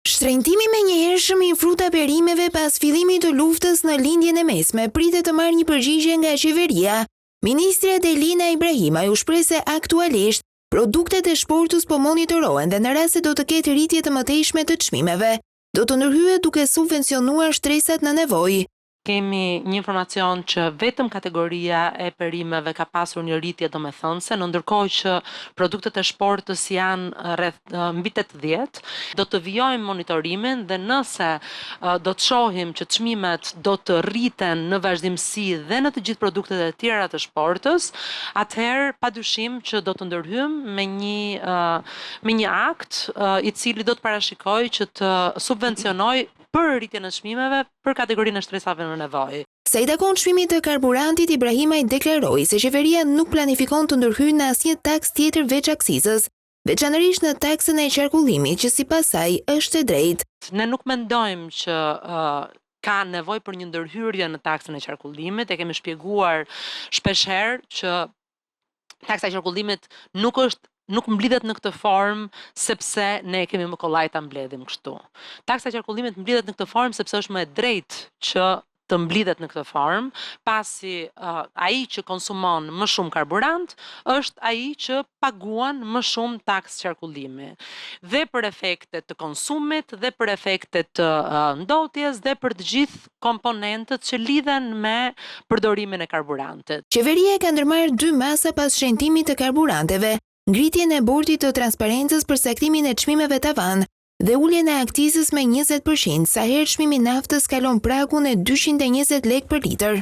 Shtrëngtimi menjëhershëm i fruta perimeve pas fillimit të luftës në lindjen e mesme pritet të marrë një përgjigje nga qeveria. Ministre Adelina Ibrahimaj u shpreh se aktualisht produktet e shportus po monitorohen dhe në rast se do të ketë rritje të mëtejshme të çmimeve, do të ndërhyet duke subvencionuar shtresat në nevojë. Kemi një informacion që vetëm kategoria e perimeve ka pasur një rritje domethënëse, ndërkohë që produktet e shportës janë rreth mbi 80, do të vijojmë monitorimin dhe nëse do të shohim që çmimet do të rriten në vazhdimsi dhe në të gjithë produktet e tjera të shportës, atëherë padyshim që do të ndërhyjmë me një akt i cili do të parashikojë që të subvencionojë për rritjen e çmimeve për kategorinë e shtresave në nevojë. Sa i takon çmimit të karburantit, Ibrahimaj deklaroi se qeveria nuk planifikon të ndërhyjë në asnjë taks tjetër veç aksizës, veçanërisht në taksën e qarkullimit që sipas saj është e drejtë. Ne nuk mendojmë që ka nevojë për një ndërhyrje në taksën e qarkullimit, e kemi shpjeguar shpeshherë që taksa e qarkullimit nuk mblidhet në këtë formë sepse ne kemi më kollaj ta mbledhim kështu. Taksa e qarkullimit mblidhet në këtë formë sepse është më e drejtë që të mblidhet në këtë formë, pasi ai që konsumon më shumë karburant është ai që paguan më shumë taksë qarkullimi. Dhe për efektet të konsumit, dhe për efektet të ndotjes, dhe për të gjithë komponentët që lidhen me përdorimin e karburantit. Qeveria ka ndërmarrë 2 masa pas shëntimit të karburanteve, ngritjen e bordit të transparencës për saktimin e çmimeve tavan dhe uljen e akcizës me 20%, sa herë çmimi i naftës kalon pragun e 220 lekë për litër.